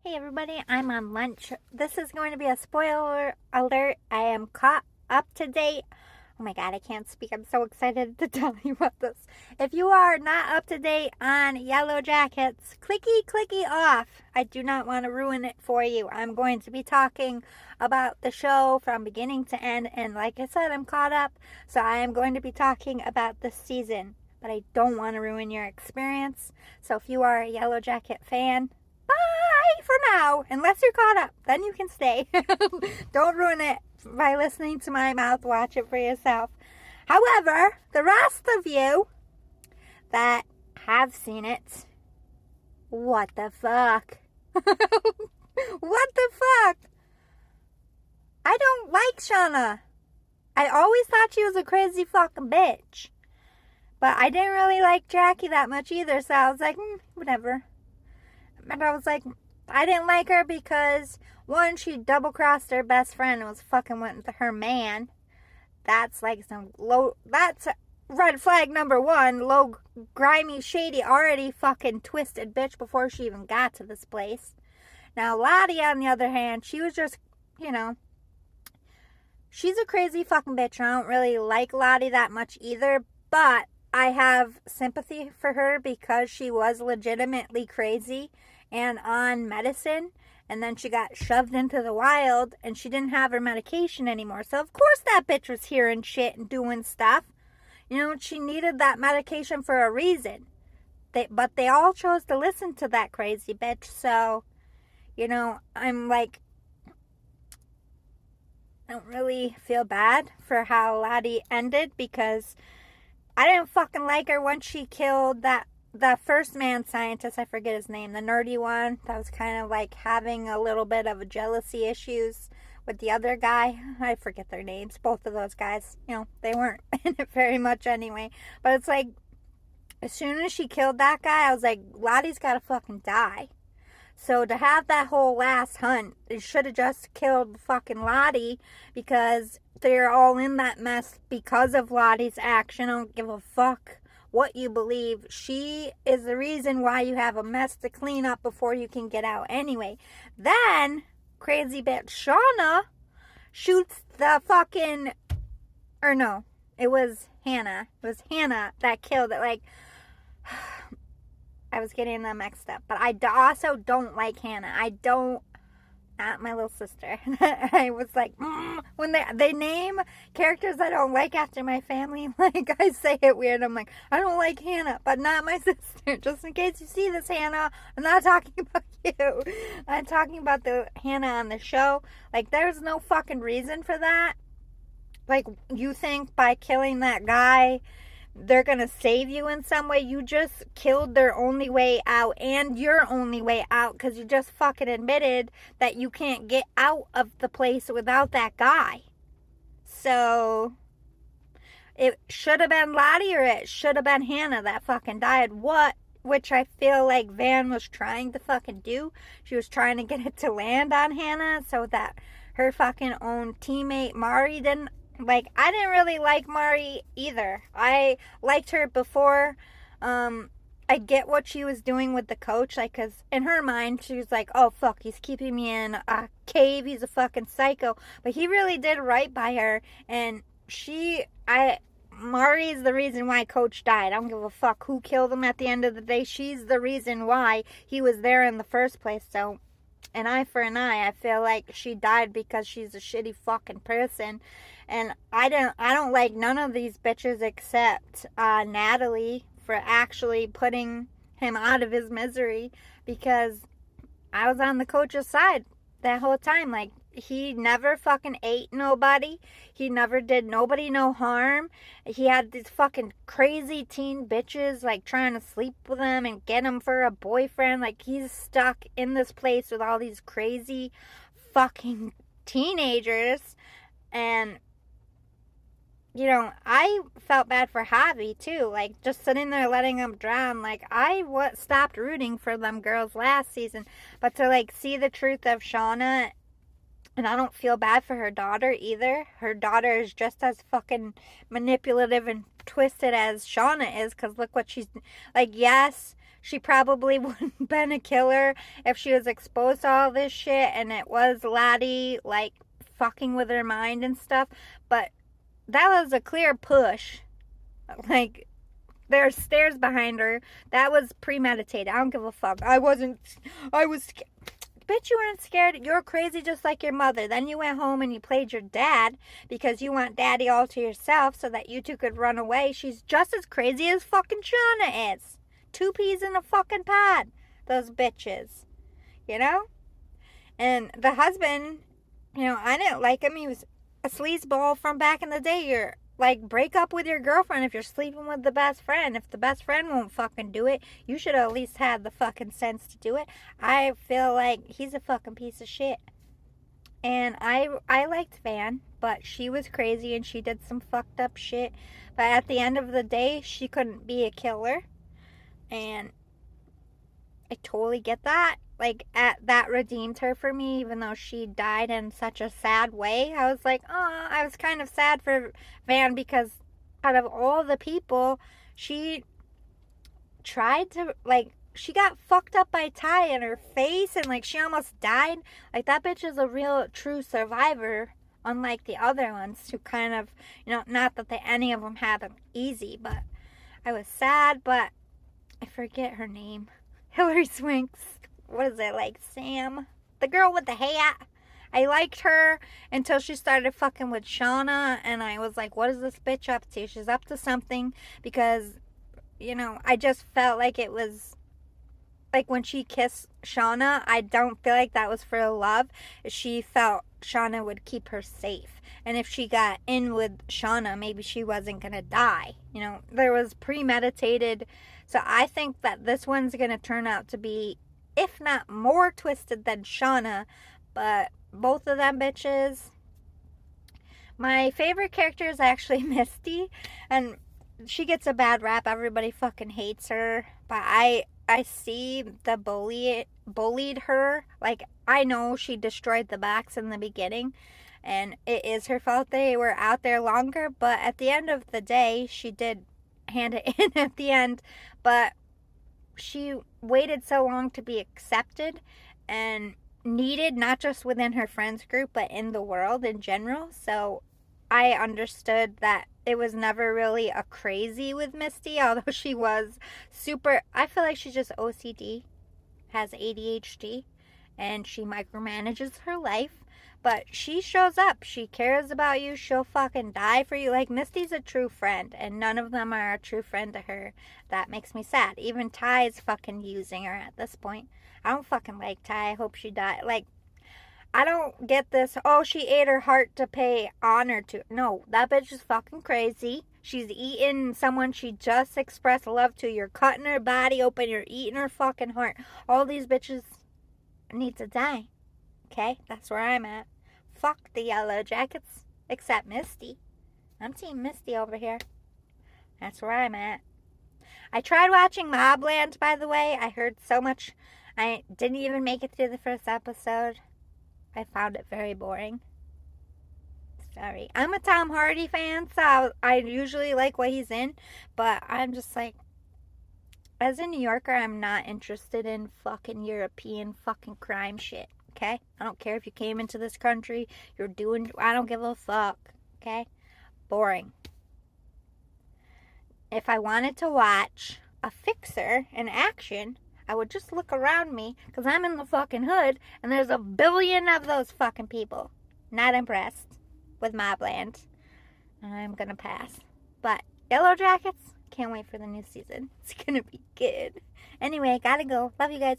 Hey everybody, I'm on lunch. This is going to be a spoiler alert. I am caught up to date. Oh my god, I can't speak. I'm so excited to tell you about this. If you are not up to date on Yellow Jackets, clicky off. I do not want to ruin it for you. I'm going to be talking about the show from beginning to end, and like I said, I'm caught up, so I am going to be talking about this season, but I don't want to ruin your experience. So if you are a Yellow Jacket fan, for now, unless you're caught up, then you can stay. Don't ruin it by listening to my mouth. Watch it for yourself. However, the rest of you that have seen it, what the fuck? What the fuck? I don't like Shauna. I always thought she was a crazy fucking bitch. But I didn't really like Jackie that much either, so I was like, whatever. And I was like, I didn't like her because, one, she double-crossed her best friend and was fucking with her man. That's like that's red flag number one. Low, grimy, shady, already fucking twisted bitch before she even got to this place. Now, Lottie, on the other hand, she was just, she's a crazy fucking bitch. I don't really like Lottie that much either, but I have sympathy for her because she was legitimately crazy and on medicine, and then she got shoved into the wild and she didn't have her medication anymore. So of course that bitch was hearing shit and doing stuff. She needed that medication for a reason. But they all chose to listen to that crazy bitch. So, I'm like, I don't really feel bad for how Lottie ended because I didn't fucking like her once she killed that first man scientist. I forget his name, the nerdy one that was kind of like having a little bit of jealousy issues with the other guy. I forget their names. Both of those guys, they weren't in it very much anyway. But it's like, as soon as she killed that guy, I was like, Lottie's gotta fucking die. So to have that whole last hunt, it should have just killed fucking Lottie because they're all in that mess because of Lottie's action. I don't give a fuck what you believe. She is the reason why you have a mess to clean up before you can get out anyway. Then, crazy bitch Shauna shoots the fucking, or no, it was Hannah. It was Hannah that killed it. Like, I was getting them mixed up. But I also don't like Hannah. Not my little sister. I was like, when they name characters I don't like after my family, like, I say it weird. I'm like, I don't like Hannah, but not my sister. Just in case you see this, Hannah, I'm not talking about you. I'm talking about the Hannah on the show. Like, there's no fucking reason for that. Like, you think by killing that guy they're gonna save you in some way? You just killed their only way out and your only way out because you just fucking admitted that you can't get out of the place without that guy. So it should have been Lottie or it should have been Hannah that fucking died. Which I feel like Van was trying to fucking do. She was trying to get it to land on Hannah so that her fucking own teammate Mari didn't. Like, I didn't really like Mari either. I liked her before. I get what she was doing with the coach. Like, because in her mind, she was like, oh, fuck, he's keeping me in a cave. He's a fucking psycho. But he really did right by her. And Mari is the reason why Coach died. I don't give a fuck who killed him at the end of the day. She's the reason why he was there in the first place. So, an eye for an eye. I feel like she died because she's a shitty fucking person. And I don't like none of these bitches except Natalie for actually putting him out of his misery, because I was on the coach's side that whole time. Like, he never fucking ate nobody. He never did nobody no harm. He had these fucking crazy teen bitches like trying to sleep with him and get him for a boyfriend. Like, he's stuck in this place with all these crazy fucking teenagers. And I felt bad for Javi too. Like, just sitting there letting them drown. Like, I stopped rooting for them girls last season. But to, like, see the truth of Shauna, and I don't feel bad for her daughter either. Her daughter is just as fucking manipulative and twisted as Shauna is. Because look what she's, like, yes, she probably wouldn't been a killer if she was exposed to all this shit and it was Lottie, like, fucking with her mind and stuff. But that was a clear push. Like, there's stairs behind her. That was premeditated. I don't give a fuck. I was bitch, you weren't scared. You're crazy just like your mother. Then you went home and you played your dad because you want daddy all to yourself so that you two could run away. She's just as crazy as fucking Shauna is. 2 peas in a fucking pod. Those bitches. You know? And the husband, you know, I didn't like him. He was a sleazeball from back in the day. You're like, break up with your girlfriend if you're sleeping with the best friend. If the best friend won't fucking do it, you should have at least had the fucking sense to do it. I feel like he's a fucking piece of shit. And I liked Van, but she was crazy and she did some fucked up shit. But at the end of the day, she couldn't be a killer. And I totally get that. Like, that redeemed her for me, even though she died in such a sad way. I was like, oh, I was kind of sad for Van because out of all the people, she tried to, like, she got fucked up by Ty in her face and, like, she almost died. Like, that bitch is a real, true survivor, unlike the other ones who kind of, you know, not that any of them had them easy, but I was sad, but I forget her name. Hilary Swank's. What is it, like Sam? The girl with the hat. I liked her until she started fucking with Shauna, and I was like, what is this bitch up to? She's up to something because, you know, I just felt like it was, like when she kissed Shauna, I don't feel like that was for love. She felt Shauna would keep her safe. And if she got in with Shauna, maybe she wasn't going to die. You know, there was premeditated. So I think that this one's going to turn out to be, if not more twisted than Shauna, but both of them bitches. My favorite character is actually Misty, and she gets a bad rap. Everybody fucking hates her, but I see the bullied her. Like, I know she destroyed the box in the beginning, and it is her fault they were out there longer, but at the end of the day, she did hand it in at the end, but she waited so long to be accepted and needed, not just within her friends group, but in the world in general. So I understood that it was never really a crazy with Misty, although she was super, I feel like she's just OCD, has ADHD, and she micromanages her life. But she shows up. She cares about you. She'll fucking die for you. Like, Misty's a true friend, and none of them are a true friend to her. That makes me sad. Even Ty's fucking using her at this point. I don't fucking like Ty. I hope she died. Like, I don't get this, oh, she ate her heart to pay honor to. No, that bitch is fucking crazy. She's eating someone she just expressed love to. You're cutting her body open. You're eating her fucking heart. All these bitches need to die. Okay? That's where I'm at. Fuck the Yellow Jackets, except Misty. I'm Team Misty over here. That's where I'm at. I tried watching Mobland, by the way. I heard so much. I didn't even make it through the first episode. I found it very boring. Sorry. I'm a Tom Hardy fan, so I usually like what he's in, but I'm just like, as a New Yorker, I'm not interested in fucking European fucking crime shit. Okay? I don't care if you came into this country, you're doing, I don't give a fuck. Okay? Boring. If I wanted to watch a fixer in action, I would just look around me, because I'm in the fucking hood, and there's a billion of those fucking people. Not impressed with Mobland. I'm gonna pass. But Yellow Jackets, can't wait for the new season. It's gonna be good. Anyway, gotta go. Love you guys.